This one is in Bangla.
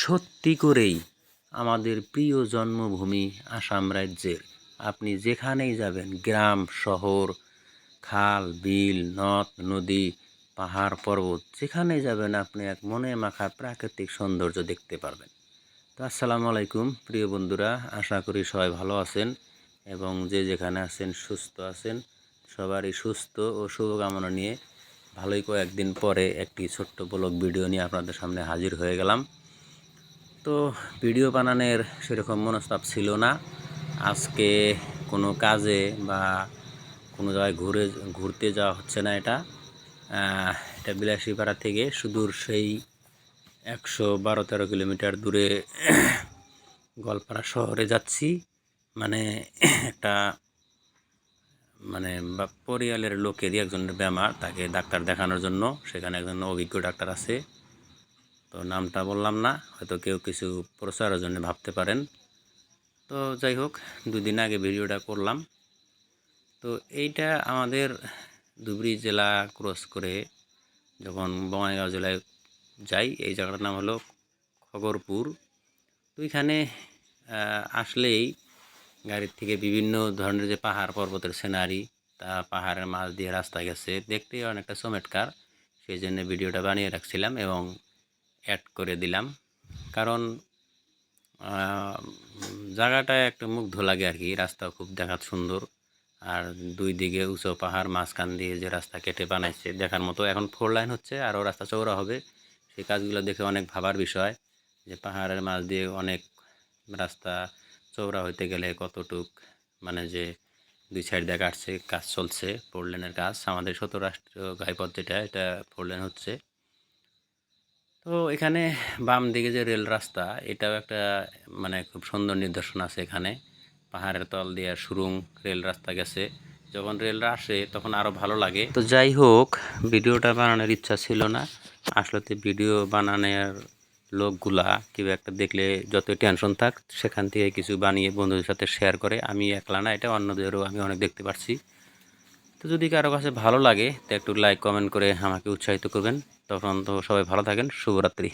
সত্যি করেই আমাদের প্রিয় জন্মভূমি আসাম রাজ্যের আপনি যেখানেই যাবেন, গ্রাম শহর, খাল বিল, নদ নদী, পাহাড় পর্বত, যেখানেই যাবেন আপনি এক মনে মাখা প্রাকৃতিক সৌন্দর্য দেখতে পারবেন। তো আসসালামু আলাইকুম প্রিয় বন্ধুরা, আশা করি সবাই ভালো আছেন এবং যে যেখানে আছেন সুস্থ আছেন। সবারই সুস্থ ও শুভকামনা নিয়ে ভালোই কয়েকদিন পরে একটি ছোট্ট ব্লগ ভিডিও নিয়ে আপনাদের সামনে হাজির হয়ে গেলাম। তো ভিডিও বানানোর সেরকম মনস্তাপ ছিল না। আজকে কোনো কাজে বা কোনো জায়গায় ঘুরতে যাওয়া হচ্ছে না। এটা বিলাসীপাড়া থেকে সুদূর সেই 112-13 কিলোমিটার দূরে গোয়ালপাড়া শহরে যাচ্ছি। মানে একটা পরিবারের লোকেরই একজনের বেমার, তাকে ডাক্তার দেখানোর জন্য। সেখানে একজন অভিজ্ঞ ডাক্তার আছে, তো নামটা বললাম না, হয়তো কেউ কিছু প্রচারের জন্য ভাবতে পারেন। তো যাই হোক, 2 দিন আগে ভিডিওটা করলাম। তো এইটা আমাদের ধুবড়ী জেলা ক্রস করে যখন বঙ্গাইগাঁও জেলায় যাই, এই জায়গাটার নাম হলো খগরপুর। তো এখানে আসলেই গাড়ির থেকে বিভিন্ন ধরনের যে পাহাড় পর্বতের সিনারি, তা পাহাড়ের মাঝ দিয়ে রাস্তা গেছে, দেখতে অনেকটা চমৎকার। সেই জন্য ভিডিওটা বানিয়ে রাখছিলাম এবং অ্যাড করে দিলাম, কারণ জায়গাটা একটু মুগ্ধ লাগে আর কি। রাস্তা খুব দেখাত সুন্দর, আর 2 দিকে উঁচু পাহাড়, মাঝখান দিয়ে যে রাস্তা কেটে বানাইছে দেখার মতো। এখন 4 লাইন হচ্ছে, আরও রাস্তা চওড়া হবে। সেই কাজগুলো দেখে অনেক ভাবার বিষয়, যে পাহাড়ের মাঝ দিয়ে অনেক রাস্তা চওড়া হইতে গেলে কতটুক, যে 2 সাইড দিয়ে কাটছে, কাজ চলছে, 4 লেনের কাজ। আমাদের 17 রাষ্ট্রীয় ঘাইপথ যেটা, এটা 4 লেন হচ্ছে। তো এখানে বাম দিকে যে রেল রাস্তা, এটাও একটা খুব সুন্দর নিদর্শন আছে এখানে। পাহাড়ের তল দিয়ে সুরুং রেল রাস্তা গেছে। যখন রেলরা আসে তখন আরও ভালো লাগে। তো যাই হোক, ভিডিওটা বানানোর ইচ্ছা ছিল না আসলে। ভিডিও বানানোর লোকগুলা কেউ একটা দেখলে যত টেনশন থাক, সেখান থেকে কিছু বানিয়ে বন্ধুদের সাথে শেয়ার করে। আমি একলা না, এটা অন্যদেরও আমি অনেক দেখতে পারছি। তো যদি কারো কাছে ভালো লাগে তো একটু লাইক কমেন্ট করে আমাকে উৎসাহিত করবেন। তখন তো সবাই ভালো থাকেন। শুভরাত্রি।